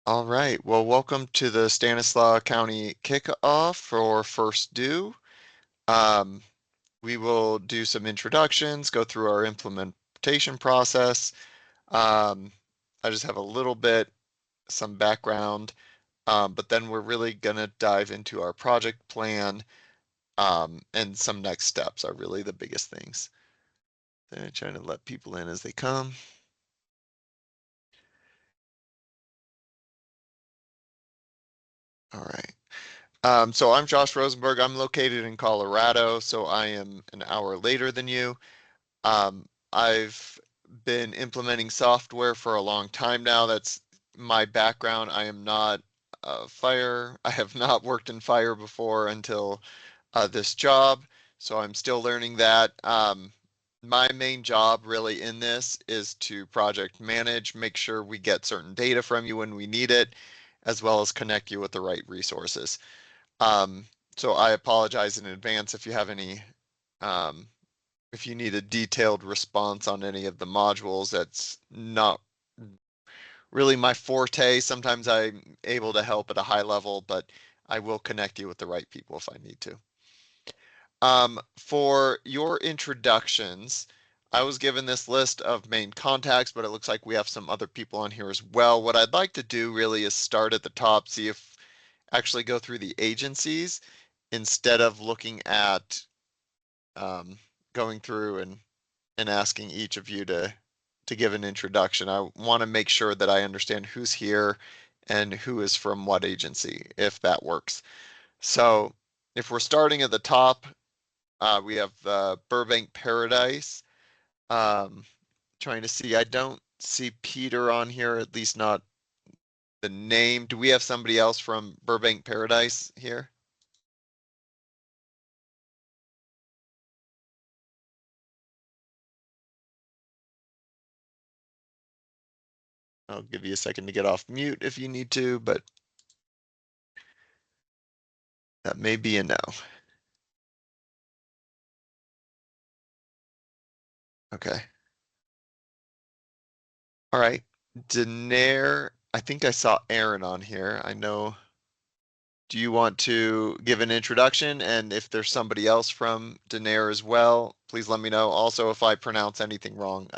All right. Well, welcome to the Stanislaus County Kickoff for First Due. Um, we will do some introductions, go through our implementation process. I just have a little bit, some background, but then we're really gonna dive into our project plan, and some next steps are really the biggest things. Then I'm trying to let people in as they come. All right. So I'm Josh Rosenberg. I'm located in Colorado, so I am an hour later than you. I've been implementing software for a long time now. That's my background. I am not fire. I have not worked in fire before until this job, so I'm still learning that. My main job really in this is to project manage, make sure we get certain data from you when we need it, as well as connect you with the right resources. Um, so I apologize in advance if you have any, um, if you need a detailed response on any of the modules. That's not really my forte. Sometimes I'm able to help at a high level, but I will connect you with the right people if I need to. For your introductions, I was given this list of main contacts, but it looks like we have some other people on here as well. What I'd like to do really is start at the top, see if actually go through the agencies instead of looking at going through and asking each of you to give an introduction. I want to make sure that I understand who's here and who is from what agency, if that works. So if we're starting at the top, we have Burbank Paradise. Um, Trying to see, I don't see Peter on here, at least not the name. Do we have somebody else from Burbank Paradise here? I'll give you a second to get off mute if you need to, but that may be a no. Okay. All right. Daenerys, I think I saw Aaron on here. I know. Do you want to give an introduction? And if there's somebody else from Daenerys as well, please let me know. Also, if I pronounce anything wrong,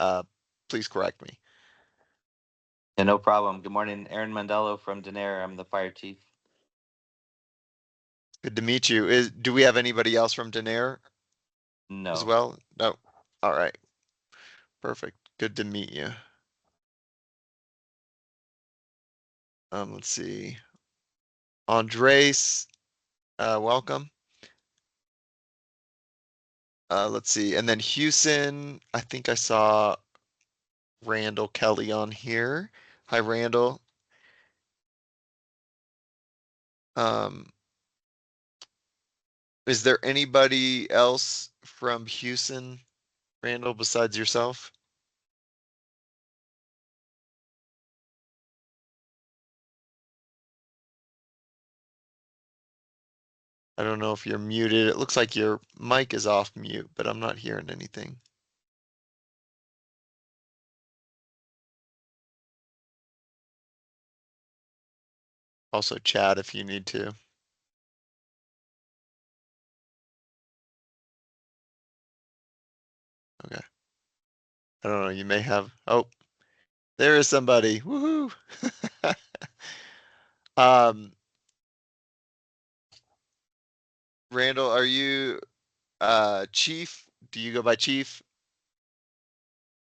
please correct me. Yeah, no problem. Good morning, Aaron Mandello from Denair. I'm the fire chief. Good to meet you. Do we have anybody else from Daenerys as No. well? No. All right. Perfect. Good to meet you. Let's see. Andres, welcome. Let's see. And then Houston, I think I saw Randall Kelly on here. Hi, Randall. Um, is there anybody else from Houston, Randall, besides yourself? I don't know if you're muted. It looks like your mic is off mute, but I'm not hearing anything. Also chat if you need to. Okay. I don't know. You may have. Oh, there is somebody. Woohoo. Um, Randall, are you chief? Do you go by chief?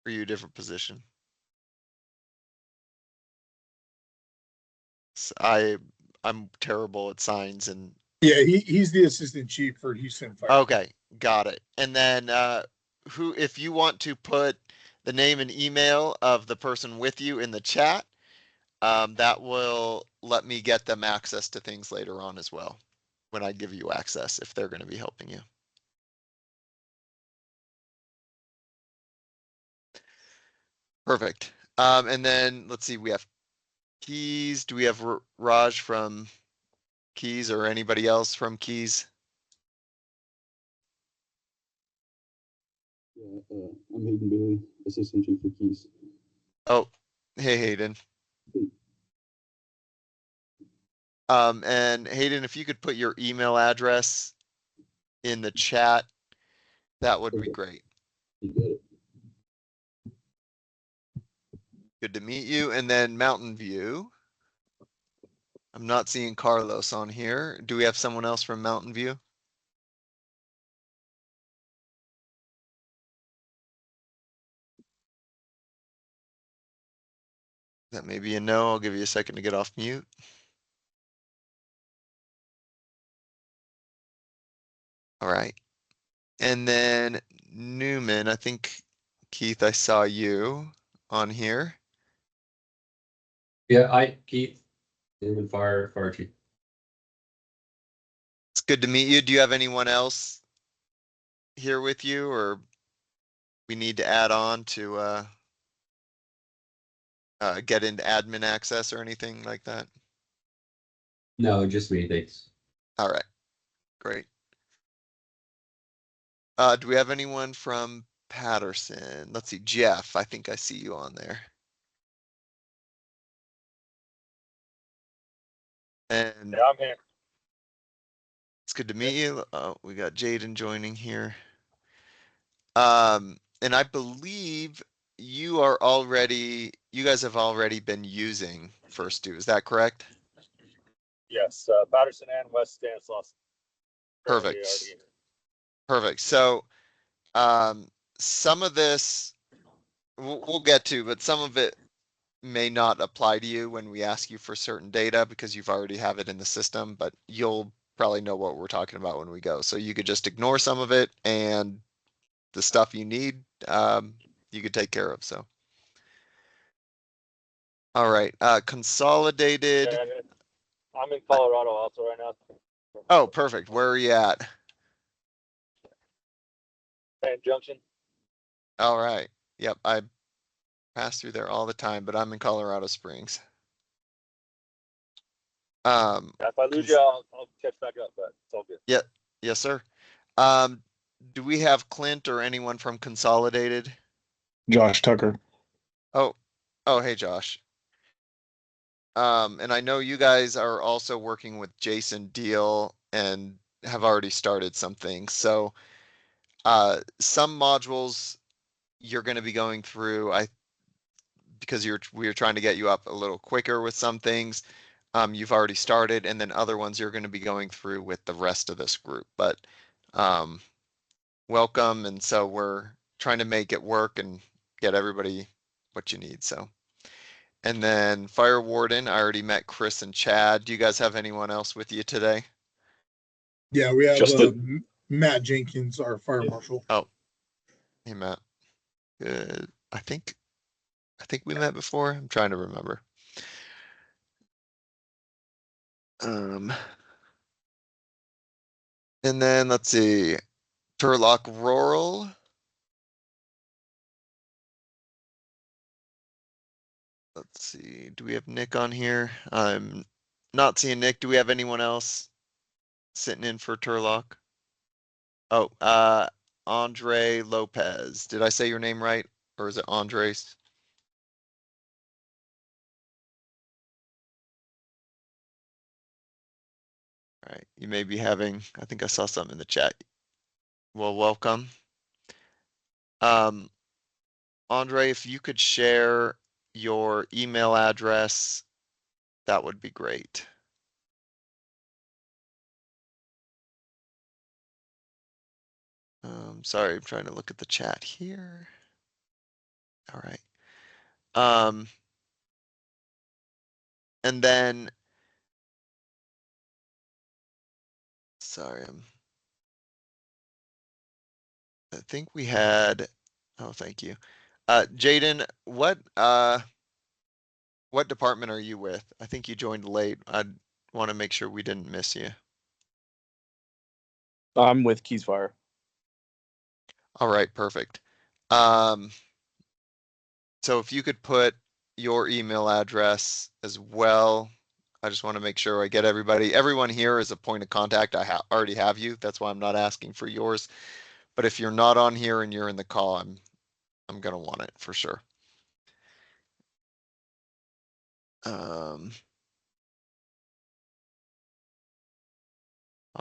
Or are you a different position? I'm terrible at signs and Yeah, he's the assistant chief for Houston Fire. okay, got it. And then who if you want to put the name and email of the person with you in the chat, that will let me get them access to things later on as well when I give you access if they're going to be helping you. Perfect. And then let's see, we have Keys. Do we have Raj from Keys or anybody else from Keys? Yeah, I'm Hayden Bailey, Assistant Chief for Keys. Oh, hey Hayden. Hey. And Hayden, if you could put your email address in the chat, that would be Okay. great. You got it. Good to meet you. And then Mountain View. I'm not seeing Carlos on here. Do we have someone else from Mountain View? That may be a no. I'll give you a second to get off mute. All right. And then Newman, I think, Keith, I saw you on here. Yeah, Keith, Newman Fire Chief. It's good to meet you. Do you have anyone else here with you, or we need to add on to get into admin access or anything like that? No, just me, thanks. All right, great. Do we have anyone from Patterson? Let's see, Jeff, I think I see you on there. And Yeah, I'm here. it's good to meet you. We got Jaden joining here. And I believe you guys have already been using First Do, is that correct? Yes, Patterson and West Stanislaus. Currently Perfect. already in. Perfect. So, some of this we'll get to, but some of it may not apply to you when we ask you for certain data because you've already have it in the system, but you'll probably know what we're talking about when we go. So you could just ignore some of it and the stuff you need, you could take care of, so. All right, consolidated. And I'm in Colorado also right now. Oh, perfect. Where are you at? Grand Junction. All right. Yep, I pass through there all the time, but I'm in Colorado Springs. If I lose you, I'll catch back up, but it's all good. Yeah, yes, sir. Do we have Clint or anyone from Consolidated? Josh Tucker. Oh, hey, Josh. And I know you guys are also working with Jason Deal and have already started some things. So, some modules you're going to be going through, because we were trying to get you up a little quicker with some things. You've already started, and then other ones you're going to be going through with the rest of this group. But welcome, and so we're trying to make it work and get everybody what you need. So, and then Fire Warden, I already met Chris and Chad. Do you guys have anyone else with you today? Yeah, we have Justin. Matt Jenkins, our fire marshal. Oh, hey Matt. Good. I think we met before. I'm trying to remember. And then let's see, Turlock Rural. Let's see, do we have Nick on here? I'm not seeing Nick. Do we have anyone else sitting in for Turlock? Oh, Andre Lopez. Did I say your name right? Or is it Andres? All right, you may be having, I think I saw something in the chat. Well, welcome. Andre, if you could share your email address, that would be great. Sorry, I'm trying to look at the chat here. All right. And then, sorry, I think we had, oh, thank you. Jaden, what department are you with? I think you joined late. I want to make sure we didn't miss you. I'm with Keysfire. All right, perfect. So if you could put your email address as well, I just want to make sure I get everyone here is a point of contact. I already have you. That's why I'm not asking for yours. But if you're not on here and you're in the call, I'm gonna want it for sure.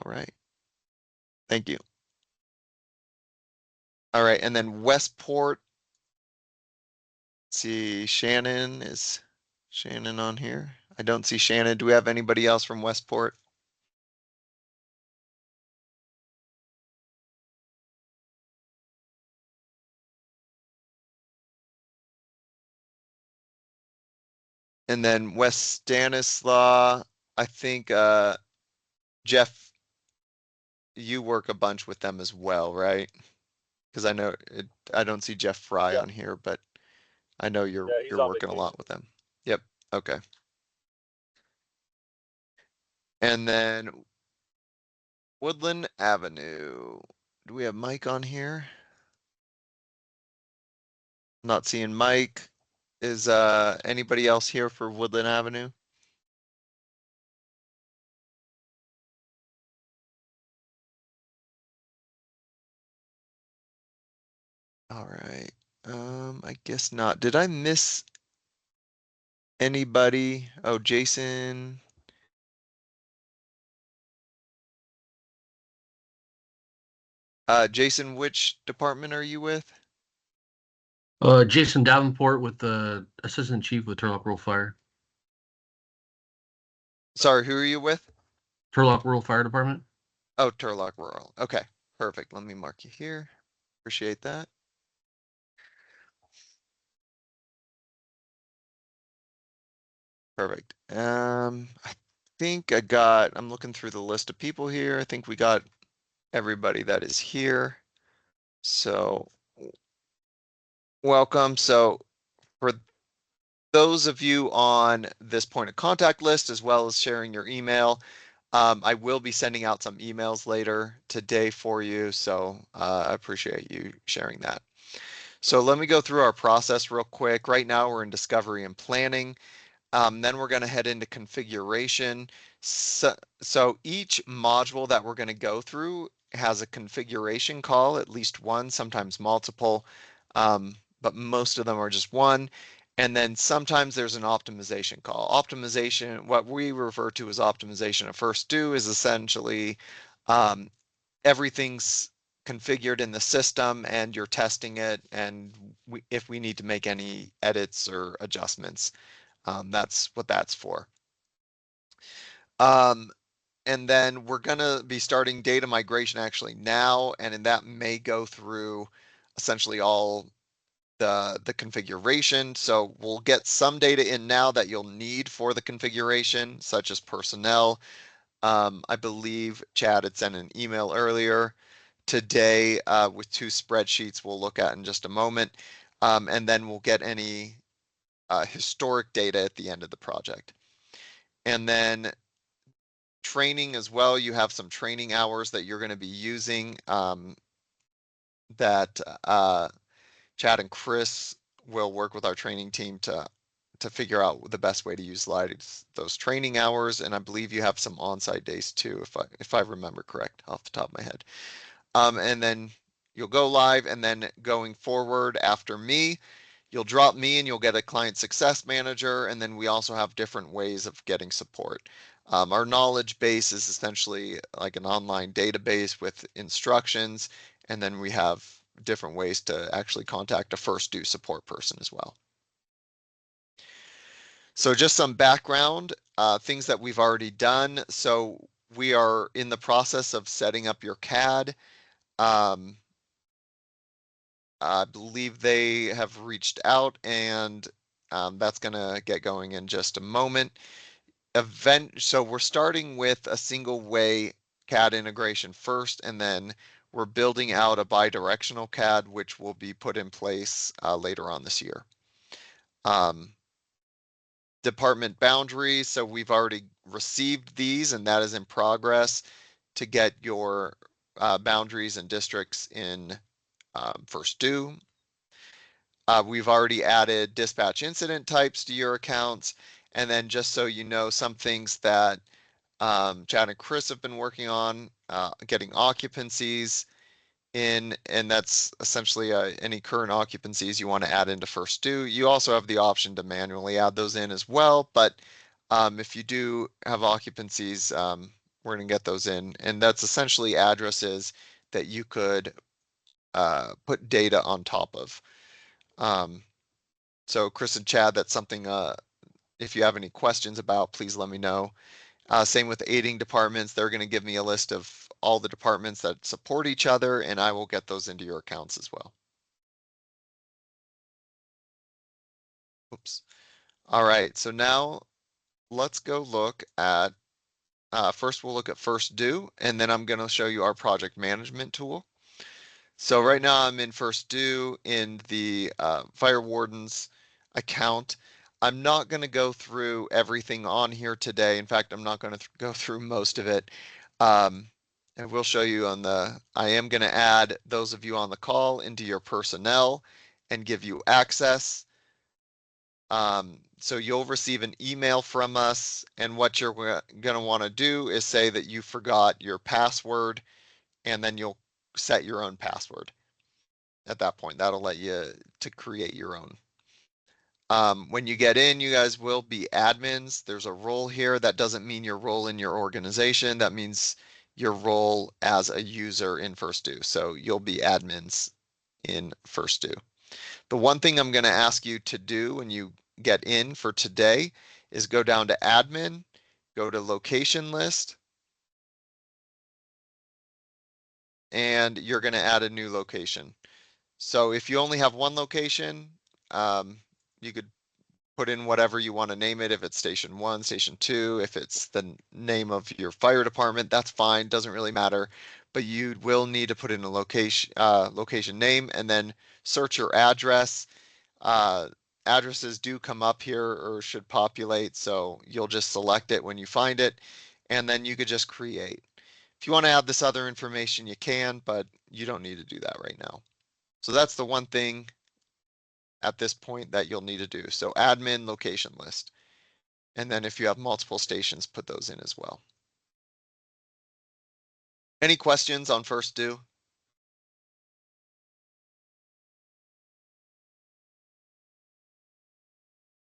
All right. Thank you. All right, and then Westport. See, Shannon, is Shannon on here? I don't see Shannon. Do we have anybody else from Westport? And then West Stanislaus, I think Jeff, you work a bunch with them as well, right? Because I know I don't see Jeff Fry Yeah. on here, but I know Yeah, he's you're on working a vacation. lot with them. Yep. Okay. And then Woodland Avenue. Do we have Mike on here? Not seeing Mike. Is anybody else here for Woodland Avenue? All right. I guess not. Did I miss anybody? Oh, Jason. Jason, which department are you with? Jason Davenport with the Assistant Chief with Turlock Rural Fire. Sorry, who are you with? Turlock Rural Fire Department. Oh, Turlock Rural. Okay, perfect. Let me mark you here. Appreciate that. Perfect. I think I'm looking through the list of people here. I think we got everybody that is here. So welcome. So for those of you on this point of contact list, as well as sharing your email, I will be sending out some emails later today for you. So I appreciate you sharing that. So let me go through our process real quick. Right now we're in discovery and planning. Then we're going to head into configuration. So each module that we're going to go through has a configuration call, at least one, sometimes multiple, but most of them are just one. And then sometimes there's an optimization call. Optimization, what we refer to as optimization at first do, is essentially everything's configured in the system and you're testing it, and if we need to make any edits or adjustments, that's what that's for. And then we're gonna be starting data migration actually now, and that may go through essentially all the configuration. So we'll get some data in now that you'll need for the configuration, such as personnel. I believe Chad had sent an email earlier today with 2 spreadsheets we'll look at in just a moment. And then we'll get any historic data at the end of the project. And then training as well, you have some training hours that you're going to be using that Chad and Chris will work with our training team to figure out the best way to utilize those training hours. And I believe you have some on-site days too, if I remember correct off the top of my head. And then you'll go live, and then going forward after me, you'll drop me and you'll get a client success manager. And then we also have different ways of getting support. Our knowledge base is essentially like an online database with instructions. And then we have different ways to actually contact a first due support person as well. So just some background, things that we've already done. So we are in the process of setting up your CAD. I believe they have reached out, and that's going to get going in just a moment. So we're starting with a single way CAD integration first, and then we're building out a bi-directional CAD, which will be put in place later on this year. Department boundaries, so we've already received these, and that is in progress to get your boundaries and districts in first due. We've already added dispatch incident types to your accounts. And then just so you know, some things that Chad and Chris have been working on, getting occupancies in, and that's essentially any current occupancies you want to add into first due. You also have the option to manually add those in as well, but if you do have occupancies, we're going to get those in, and that's essentially addresses that you could put data on top of. So Chris and Chad, that's something, if you have any questions about, please let me know. Same with aiding departments. They're going to give me a list of all the departments that support each other, and I will get those into your accounts as well. Oops. All right, so now let's go look at, first we'll look at first due, and then I'm going to show you our project management tool. So right now I'm in first due in the fire warden's account. I'm not going to go through everything on here today. In fact, I'm not going to go through most of it. And we'll show you on I am going to add those of you on the call into your personnel and give you access. So you'll receive an email from us, and what you're going to want to do is say that you forgot your password, and then you'll set your own password. At that point, that'll let you to create your own. When you get in, you guys will be admins. There's a role here. That doesn't mean your role in your organization. That means your role as a user in First Due. So you'll be admins in First Due. The one thing I'm going to ask you to do when you get in for today is go down to admin, go to location list, and you're going to add a new location. So if you only have one location, you could put in whatever you want to name it. If it's station 1, station 2, if it's the name of your fire department, that's fine, doesn't really matter. But you will need to put in a location name and then search your address. Addresses do come up here or should populate, so you'll just select it when you find it, and then you could just create. If you want to add this other information, you can, but you don't need to do that right now. So that's the one thing at this point that you'll need to do. So admin location list. And then if you have multiple stations, put those in as well. Any questions on first due?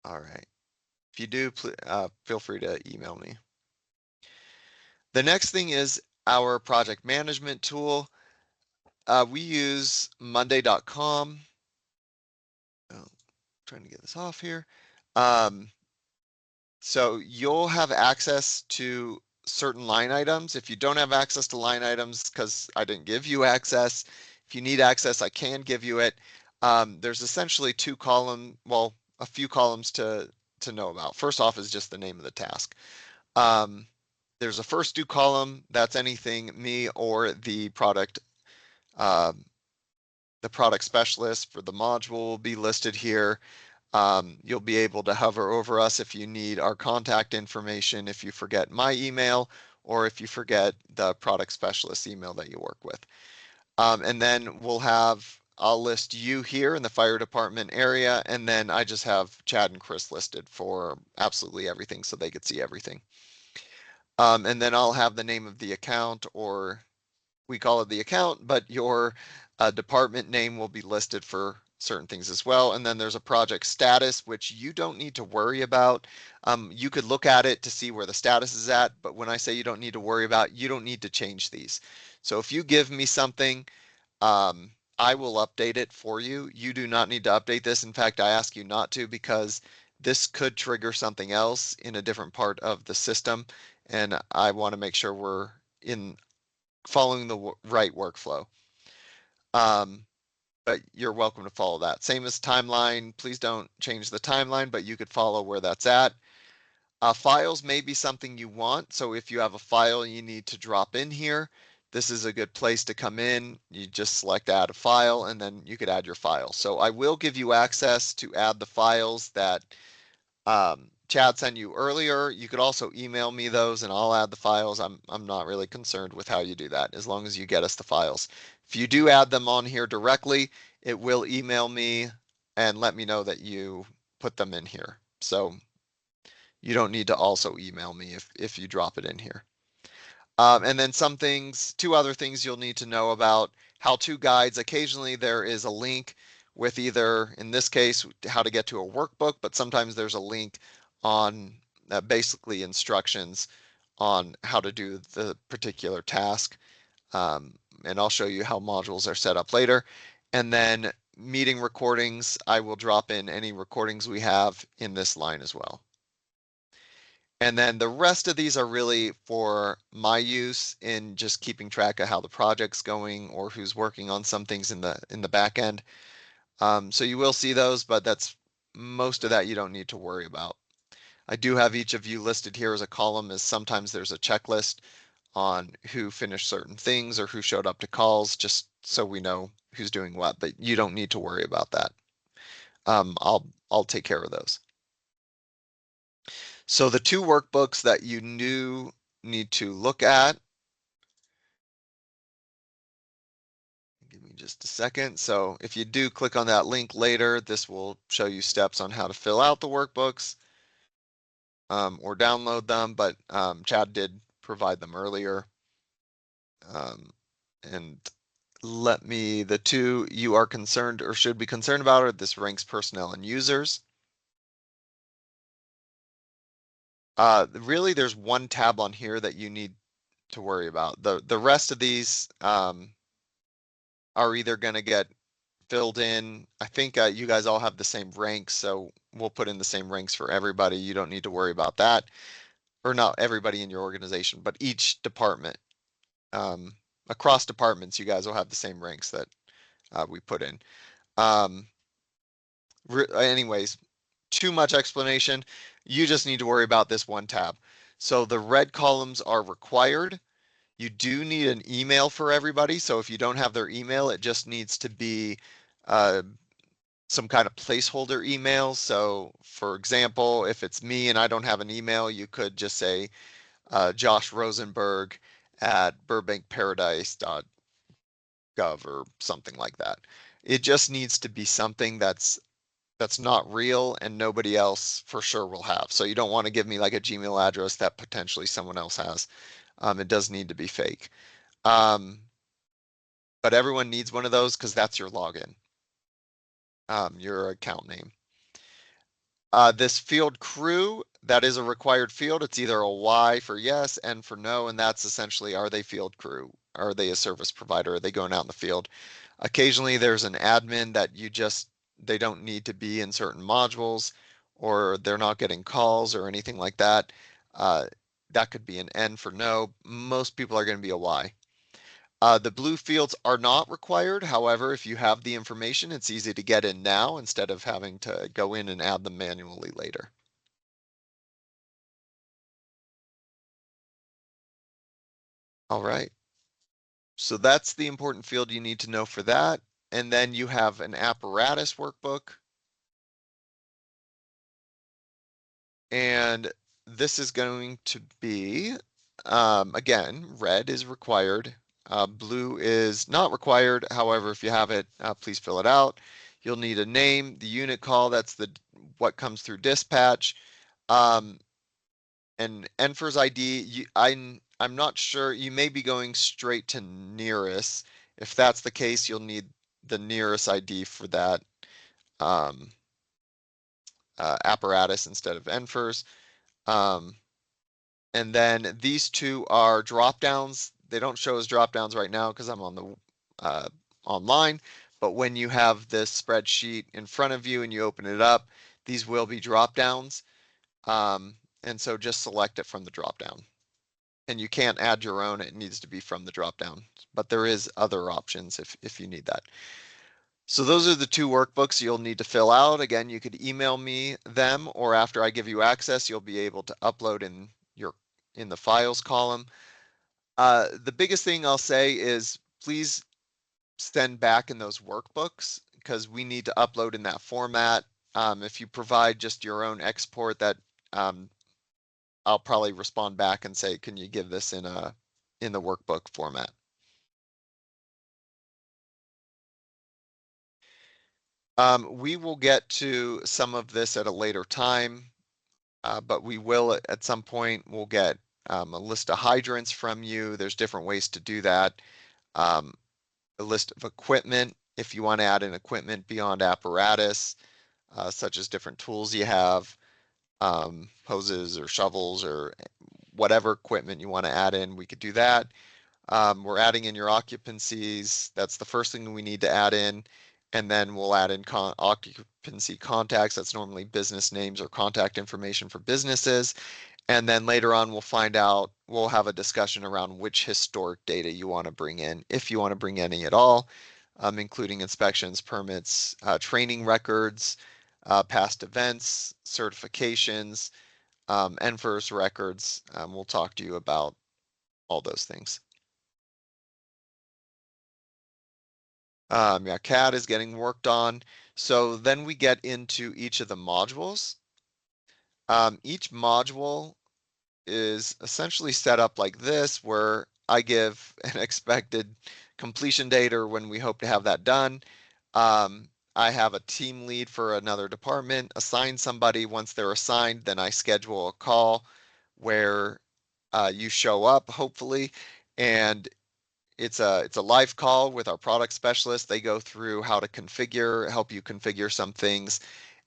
All right. If you do, feel free to email me. The next thing is our project management tool. We use monday.com. Oh, trying to get this off here. So you'll have access to certain line items. If you don't have access to line items, because I didn't give you access, if you need access, I can give you it. There's essentially a few columns to know about. First off is just the name of the task. There's a first due column. That's anything me or the product specialist for the module will be listed here. You'll be able to hover over us if you need our contact information, if you forget my email, or if you forget the product specialist email that you work with. And then I'll list you here in the fire department area, and then I just have Chad and Chris listed for absolutely everything so they could see everything. And then I'll have the name of the account, or we call it the account, but your department name will be listed for certain things as well. And then there's a project status, which you don't need to worry about. You could look at it to see where the status is at, but when I say you don't need to worry about, you don't need to change these. So if you give me something, I will update it for you. You do not need to update this. In fact, I ask you not to, because this could trigger something else in a different part of the system. And I want to make sure we're following the right workflow. But you're welcome to follow that. Same as timeline. Please don't change the timeline, but you could follow where that's at. Files may be something you want. So if you have a file you need to drop in here, this is a good place to come in. You just select add a file, and then you could add your file. So I will give you access to add the files that Chad sent you earlier. You could also email me those and I'll add the files. I'm not really concerned with how you do that, as long as you get us the files. If you do add them on here directly, it will email me and let me know that you put them in here. So you don't need to also email me if you drop it in here. And then two other things you'll need to know about: how-to guides. Occasionally there is a link with either, in this case, how to get to a workbook, but sometimes there's a link on basically instructions on how to do the particular task. And I'll show you how modules are set up later. And then meeting recordings, I will drop in any recordings we have in this line as well. And then the rest of these are really for my use in just keeping track of how the project's going or who's working on some things in the back end. So you will see those, but that's most of that you don't need to worry about. I do have each of you listed here as a column, as sometimes there's a checklist on who finished certain things or who showed up to calls, just so we know who's doing what, but you don't need to worry about that. I'll take care of those. So the two workbooks that you need to look at. Give me just a second. So if you do click on that link later, this will show you steps on how to fill out the workbooks or download them, but Chad did provide them earlier. And the two you are concerned or should be concerned about are this ranks personnel and users. Really, there's one tab on here that you need to worry about. The rest of these are either going to get filled in. I think you guys all have the same ranks, so we'll put in the same ranks for everybody. You don't need to worry about that, or not everybody in your organization, but each department. Across departments, you guys will have the same ranks that we put in. Anyways, too much explanation. You just need to worry about this one tab. So the red columns are required. You do need an email for everybody. So if you don't have their email, it just needs to be some kind of placeholder email. So for example, if it's me and I don't have an email, you could just say Josh Rosenberg at burbankparadise.gov or something like that. It just needs to be something that's not real and nobody else for sure will have. So you don't want to give me like a Gmail address that potentially someone else has. It does need to be fake. But everyone needs one of those because that's your login, your account name. This field crew, that is a required field. It's either a Y for yes, N for no, and that's essentially, are they field crew? Are they a service provider? Are they going out in the field? Occasionally there's an admin that they don't need to be in certain modules, or they're not getting calls or anything like that. That could be an N for no. Most people are going to be a Y. The blue fields are not required. However, if you have the information, it's easy to get in now instead of having to go in and add them manually later. All right. So that's the important field you need to know for that. And then you have an apparatus workbook. And this is going to be, again, red is required. Blue is not required. However, if you have it, please fill it out. You'll need a name, the unit call, that's what comes through dispatch. And NFIRS ID, I'm not sure, you may be going straight to nearest. If that's the case, you'll need the nearest ID for that apparatus instead of NFIRS. And then these two are drop downs. They don't show as drop downs right now because I'm on the online, but when you have this spreadsheet in front of you and you open it up, these will be drop downs. And so just select it from the drop down. And you can't add your own, it needs to be from the drop down, but there is other options if you need that. So those are the two workbooks you'll need to fill out. Again, you could email me them, or after I give you access, you'll be able to upload in the files column. The biggest thing I'll say is please send back in those workbooks because we need to upload in that format. If you provide just your own export, that I'll probably respond back and say, can you give this in the workbook format? We will get to some of this at a later time, but we will at some point, we'll get a list of hydrants from you. There's different ways to do that. A list of equipment, if you want to add in equipment beyond apparatus, such as different tools you have, hoses or shovels or whatever equipment you want to add in, we could do that. We're adding in your occupancies. That's the first thing we need to add in. And then we'll add in occupancy contacts. That's normally business names or contact information for businesses. And then later on, we'll have a discussion around which historic data you want to bring in, if you want to bring any at all, including inspections, permits, training records, past events, certifications, NFIRS records. We'll talk to you about all those things. Yeah, CAD is getting worked on. So then we get into each of the modules. Each module is essentially set up like this, where I give an expected completion date or when we hope to have that done. I have a team lead for another department, assign somebody. Once they're assigned, then I schedule a call where you show up, hopefully, and it's a live call with our product specialist. They go through how to configure, help you configure some things,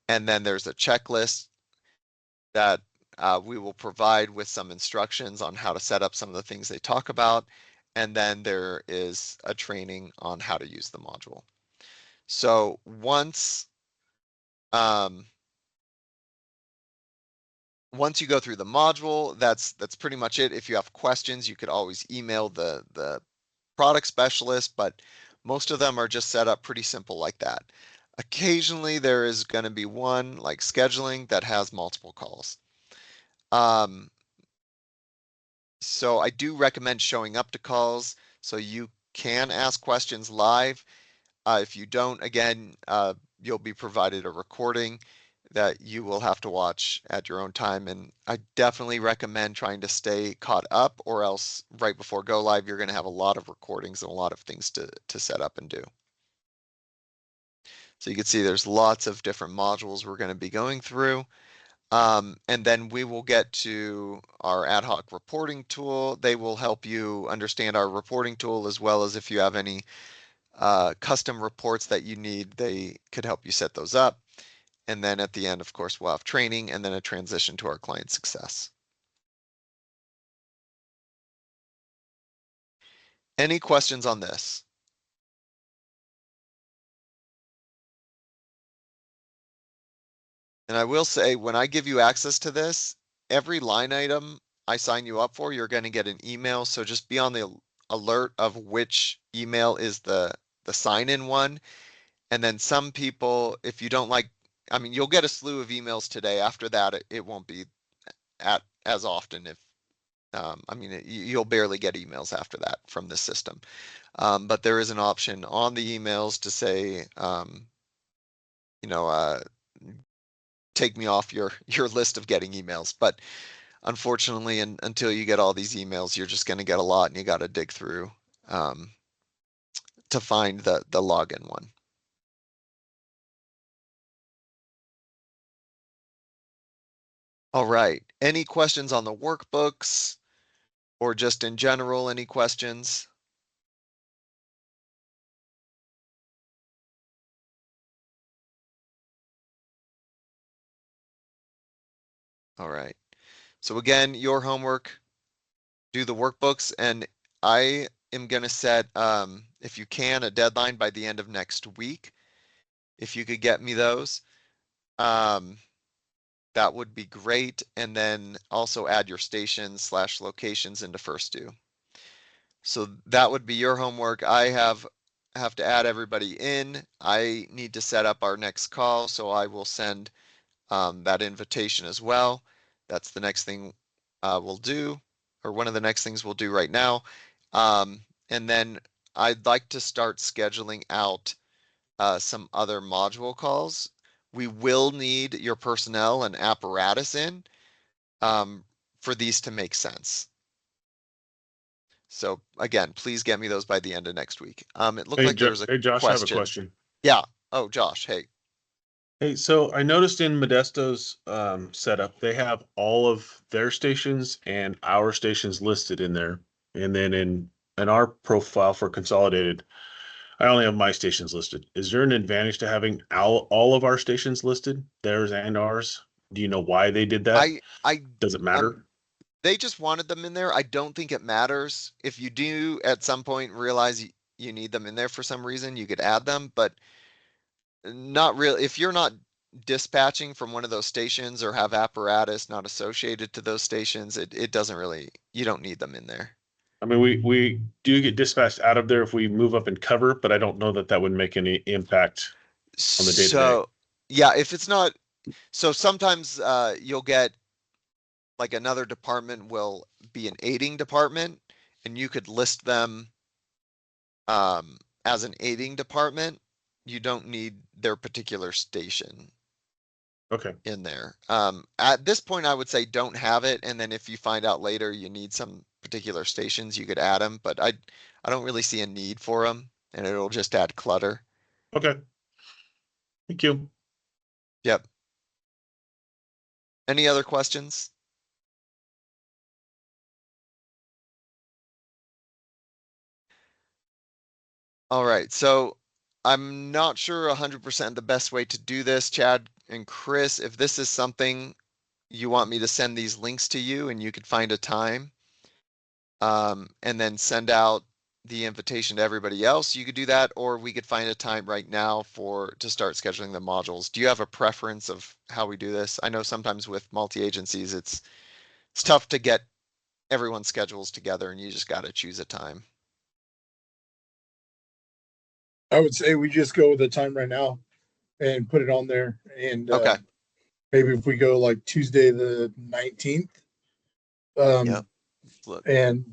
and then there's a checklist that we will provide with some instructions on how to set up some of the things they talk about, and then there is a training on how to use the module. So once you go through the module, that's pretty much it. If you have questions, you could always email the product specialist, but most of them are just set up pretty simple like that. Occasionally there is going to be one like scheduling that has multiple calls. So I do recommend showing up to calls so you can ask questions live. If you don't, again, you'll be provided a recording that you will have to watch at your own time. And I definitely recommend trying to stay caught up, or else right before go live, you're going to have a lot of recordings and a lot of things to set up and do. So you can see there's lots of different modules we're going to be going through. And then we will get to our ad hoc reporting tool. They will help you understand our reporting tool, as well as if you have any custom reports that you need, they could help you set those up. And then at the end, of course, we'll have training and then a transition to our client success. Any questions on this? And I will say, when I give you access to this, every line item I sign you up for, you're going to get an email. So just be on the alert of which email is the sign-in one. And then some people, if you don't like, I mean, you'll get a slew of emails today. After that, it won't be as often. If I mean, you'll barely get emails after that from this system. But there is an option on the emails to say, you know, take me off your list of getting emails. But unfortunately, until you get all these emails, you're just going to get a lot, and you got to dig through to find the login one. All right. Any questions on the workbooks, or just in general, any questions? All right. So again, your homework, do the workbooks, and I am going to set, if you can, a deadline by the end of next week. If you could get me those, that would be great. And then also add your stations/locations into First Do. So that would be your homework. I have to add everybody in. I need to set up our next call, so I will send that invitation as well. That's the next thing we'll do, or one of the next things we'll do right now. And then I'd like to start scheduling out some other module calls. We will need your personnel and apparatus in for these to make sense. So again, please get me those by the end of next week. It looked like there was a Hey, Josh, I have a question. question. Yeah. Oh, Josh, hey. Hey, so I noticed in Modesto's setup, they have all of their stations and our stations listed in there. And then in our profile for Consolidated, I only have my stations listed. Is there an advantage to having all of our stations listed, theirs and ours? Do you know why they did that? I Does it matter? They just wanted them in there. I don't think it matters. If you do at some point realize you need them in there for some reason, you could add them, but not really. If you're not dispatching from one of those stations or have apparatus not associated to those stations, it doesn't really, you don't need them in there. I mean, we do get dispatched out of there if we move up and cover, but I don't know that that would make any impact on the day-to-day. So, yeah, if it's not, so sometimes you'll get like another department will be an aiding department and you could list them as an aiding department. You don't need their particular station Okay, in there. At this point, I would say don't have it, and then if you find out later you need some particular stations, you could add them, but I don't really see a need for them, and it'll just add clutter. okay. Thank you. Yep. Any other questions? All right, so I'm not sure 100% the best way to do this, Chad and Chris. If this is something you want me to send these links to you and you could find a time, and then send out the invitation to everybody else, you could do that, or we could find a time right now to start scheduling the modules. Do you have a preference of how we do this? I know sometimes with multi-agencies, it's tough to get everyone's schedules together and you just got to choose a time. I would say we just go with the time right now and put it on there. And Okay. maybe if we go like Tuesday the 19th. Yep. Look. And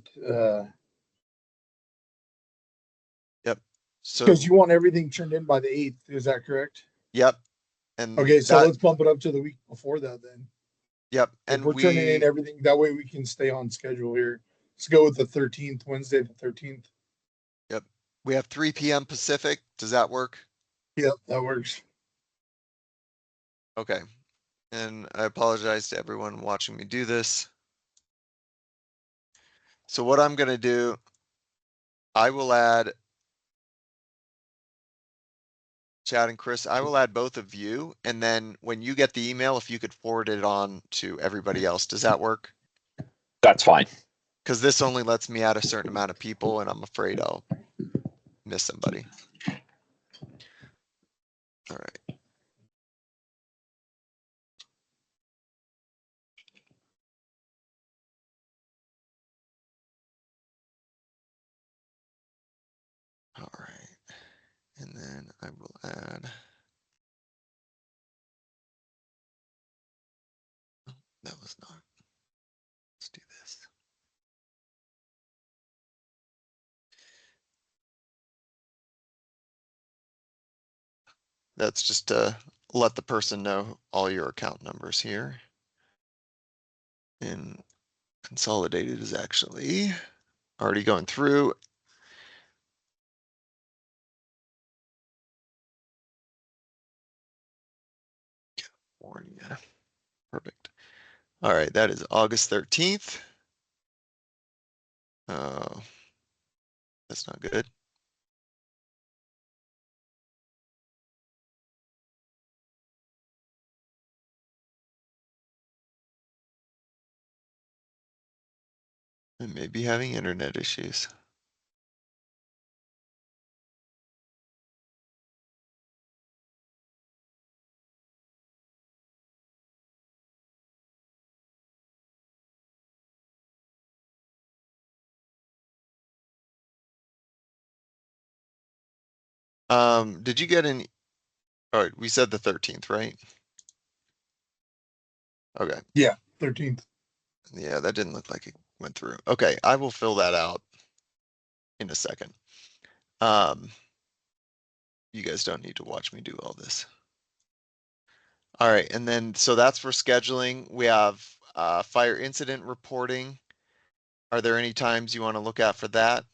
Yep. So, because you want everything turned in by the 8th, is that correct? yep. And Okay, so that, let's bump it up to the week before that then. yep. If And we're turning in everything, that way we can stay on schedule here. Let's go with the 13th, Wednesday the 13th. yep. We have 3 PM Pacific. Does that work? Yep, that works. Okay. And I apologize to everyone watching me do this. So what I'm gonna do, I will add Chad and Chris, I will add both of you, and then when you get the email, if you could forward it on to everybody else, does that work? That's fine. Because this only lets me add a certain amount of people, and I'm afraid I'll miss somebody. All right. All right. And then I will add. That was not. Let's do this. That's just to let the person know all your account numbers here. And consolidated is actually already going through. California. Perfect. All right, that is August 13th. Oh, that's not good. I may be having internet issues. Did you get any? All right, we said the 13th, right? Okay. Yeah, 13th. Yeah, that didn't look like it went through. Okay, I will fill that out in a second. You guys don't need to watch me do all this. All right, and then, so that's for scheduling. We have fire incident reporting. Are there any times you want to look at for that?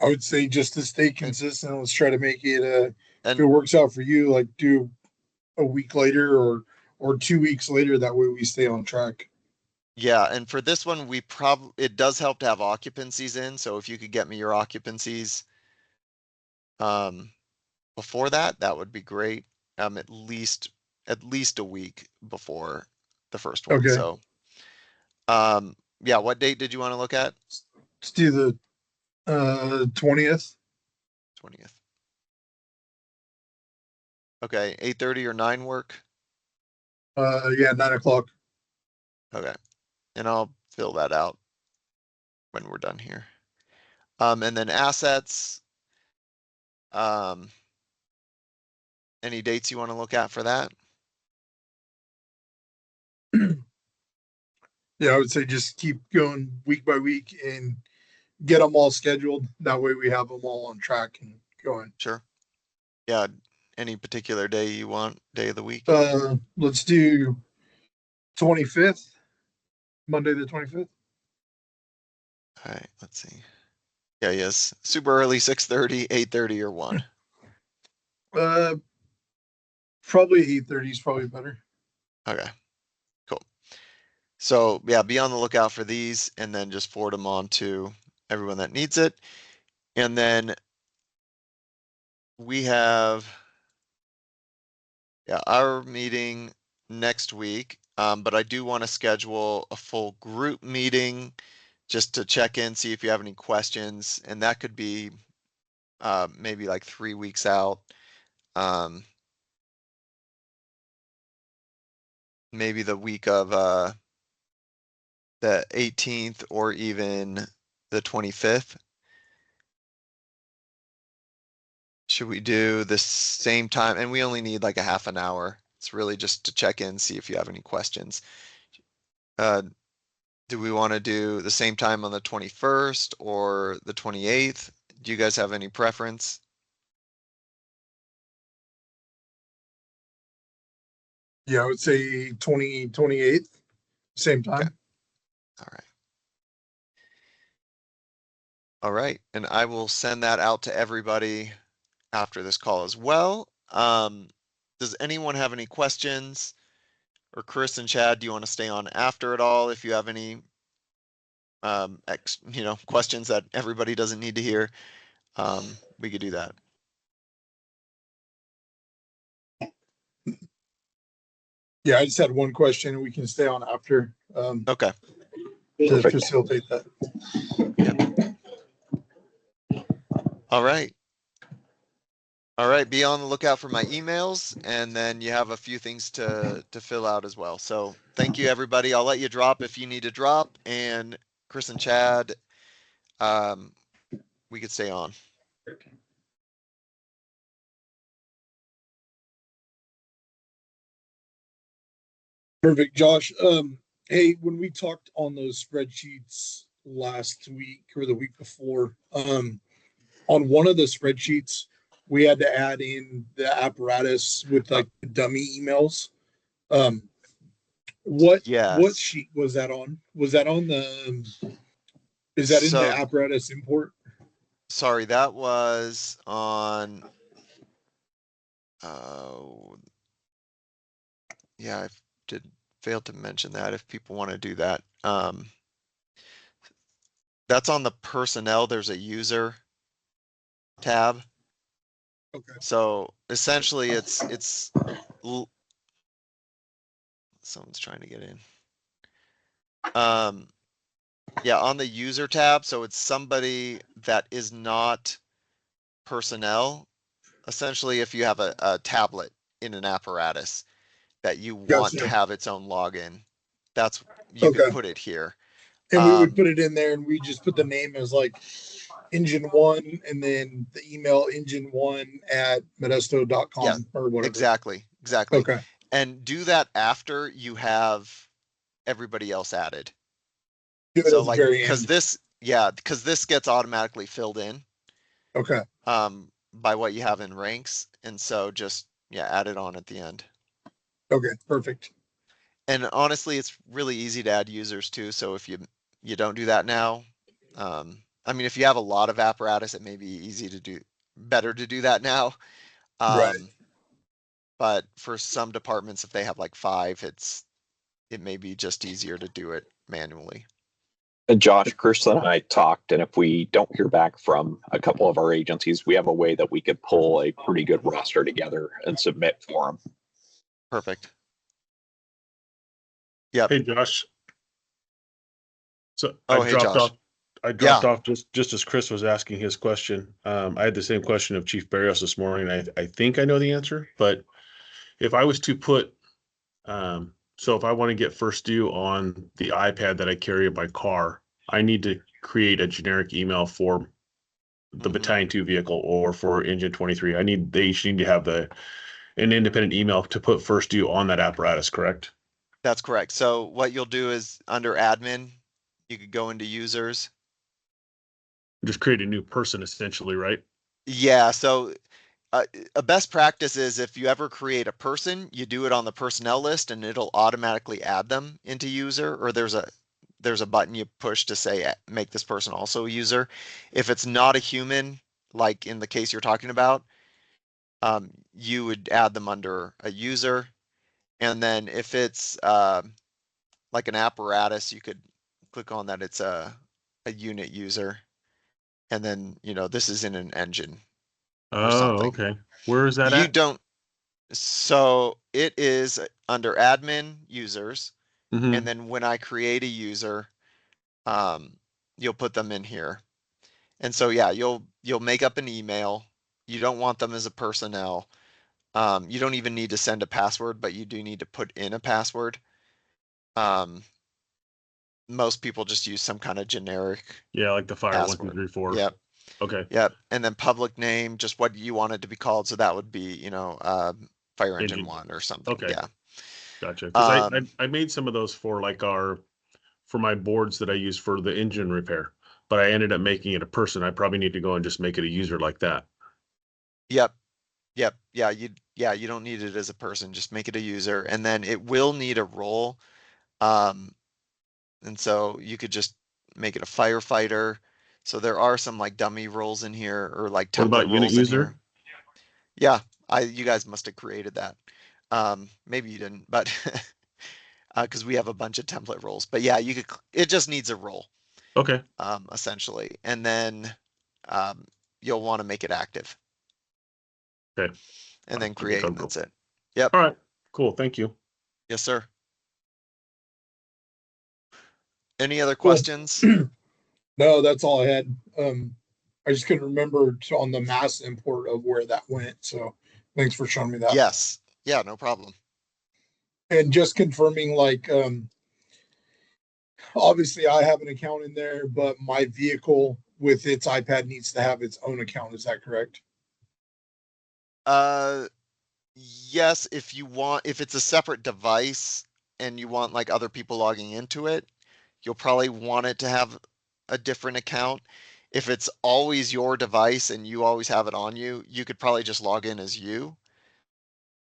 I would say just to stay consistent, let's try to make it if And it works out for you, like do a week later or 2 weeks later. That way we stay on track. yeah, and for this one, it does help to have occupancies in, so if you could get me your occupancies before that would be great. At least a week before the first one. Okay. So, yeah, what date did you want to look at? Let's do the 20th. 20th. Okay, 8:30 or 9 work? Yeah, 9 o'clock. Okay. And I'll fill that out when we're done here. And then assets. Any dates you want to look at for that? Yeah, I would say just keep going week by week and get them all scheduled. That way we have them all on track and going. Sure. Yeah, any particular day you want, day of the week? Let's do 25th, Monday the 25th. All right, let's see. Yeah, yes, super early, 6:30, 8:30 or 1. Probably 8:30 is probably better. Okay, cool. So yeah, be on the lookout for these and then just forward them on to everyone that needs it. And then we have, yeah, our meeting next week. But I do want to schedule a full group meeting just to check in, see if you have any questions, and that could be maybe like 3 weeks out. Maybe the week of the 18th or even the 25th. Should we do the same time? And we only need like a half an hour. It's really just to check in, see if you have any questions. Do we want to do the same time on the 21st or the 28th? Do you guys have any preference? Yeah, I would say 28th, same time. Okay. All right. All right, and I will send that out to everybody after this call as well. Does anyone have any questions? Or Chris and Chad, do you want to stay on after it all if you have any questions that everybody doesn't need to hear? We could do that. Yeah, I just had one question. We can stay on after Okay. to Perfect. facilitate that. All right. All right, be on the lookout for my emails, and then you have a few things to fill out as well. So thank you, everybody. I'll let you drop if you need to drop, and Chris and Chad, we could stay on. Perfect, Josh. Hey, when we talked on those spreadsheets last week or the week before, on one of the spreadsheets, we had to add in the apparatus with like the dummy emails. What Yes. sheet was that on? Was that on the? Is that in the So, apparatus import? sorry, that was on. Yeah, I did fail to mention that if people want to do that. That's on the personnel. There's a user tab. Okay. So essentially someone's trying to get in. Yeah, on the user tab. So it's somebody that is not personnel. Essentially, if you have a tablet in an apparatus that you want to Gotcha. have its own login, you Okay. could put it here. And we would put it in there and we just put the name as like engine one and then the email engine1@modesto.com Yeah, or whatever. Exactly. Okay. And do that after you have everybody else added. Do it So at the like, very because end. because this gets automatically filled in Okay. by what you have in ranks. And so just, yeah, add it on at the end. Okay. Perfect. And honestly, it's really easy to add users too. So if you don't do that now, I mean, if you have a lot of apparatus, it may be better to do that now. Right. But for some departments, if they have like 5, it may be just easier to do it manually. Josh, Chris and I talked, and if we don't hear back from a couple of our agencies, we have a way that we could pull a pretty good roster together and submit for them. Perfect. Yep. Hey, Josh. So Oh, hey, Josh. I dropped Yeah. off just as Chris was asking his question. I had the same question of Chief Barrios this morning. I think I know the answer, but if I was to put, so if I want to get first due on the iPad that I carry in my car, I need to create a generic email for the Mhm. Battalion 2 vehicle or for Engine 23. They each need to have an independent email to put first due on that apparatus, correct? That's correct. So what you'll do is under admin, you could go into users. Just create a new person essentially, right? Yeah. So a best practice is if you ever create a person, you do it on the personnel list and it'll automatically add them into user, or there's a button you push to say make this person also a user. If it's not a human, like in the case you're talking about, you would add them under a user. And then if it's like an apparatus, you could click on that. It's a unit user. And then, this is in an engine or Oh, something. okay. Where is that You at? don't, so it is under admin users. And Mm-hmm. then when I create a user, um, you'll put them in here. And so, yeah, you'll make up an email. You don't want them as a personnel. You don't even need to send a password, but you do need to put in a password. Um, most people just use some kind of generic Yeah, like the fire one, two, password. three, four. Yep. Okay. Yep. And then public name, just what you want it to be called. So that would be, fire engine Engine. one or something. Okay. Yeah. Gotcha. Because Um, I made some of those for for my boards that I use for the engine repair, but I ended up making it a person. I probably need to go and just make it a user like that. yep. Yep. Yeah, you don't need it as a person. Just make it a user, and then it will need a role. Um, and so you could just make it a firefighter. So there are some like dummy roles in here or like What about template unit roles in here. user? Yeah, you guys must have created that. Maybe you didn't, but because we have a bunch of template roles. But yeah, it just needs a role, Okay. essentially, and then um, you'll want to make it active, Okay. and then I think create, I'll and go. that's it. Yep. All right. Cool. Thank you. Yes, sir. Any other Cool. questions? No, that's all I had. I just couldn't remember on the mass import of where that went. So thanks for showing me that. Yes. Yeah, no problem. And just confirming, like, obviously I have an account in there, but my vehicle with its iPad needs to have its own account. Is that correct? Uh, yes, if it's a separate device and you want like other people logging into it, you'll probably want it to have a different account. If it's always your device and you always have it on you, you could probably just log in as you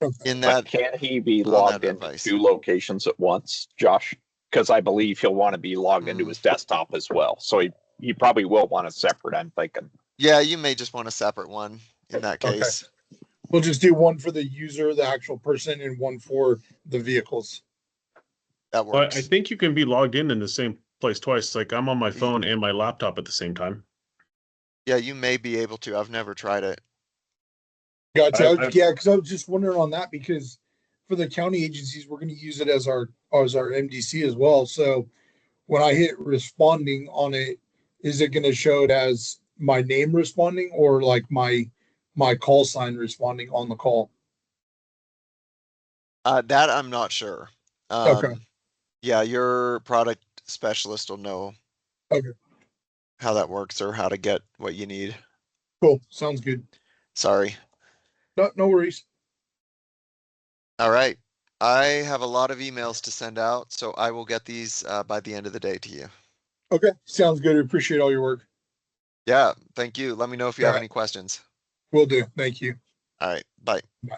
Okay. in But that can he be on that logged into device. 2 locations at once, Josh? Because I believe he'll want to be logged into Mm. his desktop as well. So he probably will want a separate, I'm thinking. Yeah, you may just want a separate one in that Okay. case. We'll just do one for the user, the actual person, and one for the vehicles. That But I works. think you can be logged in the same place twice. Like I'm on my Y- phone and my laptop at the same time. Yeah, you may be able to. I've never tried it. Gotcha. I Yeah, because I was just wondering on that because for the county agencies, we're going to use it as our MDC as well. So when I hit responding on it, is it going to show it as my name responding or like my call sign responding on the call? That I'm not sure. Okay. Yeah, your product specialist will know Okay. how that works or how to get what you need. Cool. Sounds good. Sorry. No worries. All right. I have a lot of emails to send out, so I will get these by the end of the day to you. Okay. Sounds good. I appreciate all your work. Yeah, thank you. Let me know if you All have right. any questions. Will do. Thank you. All right, bye. Bye.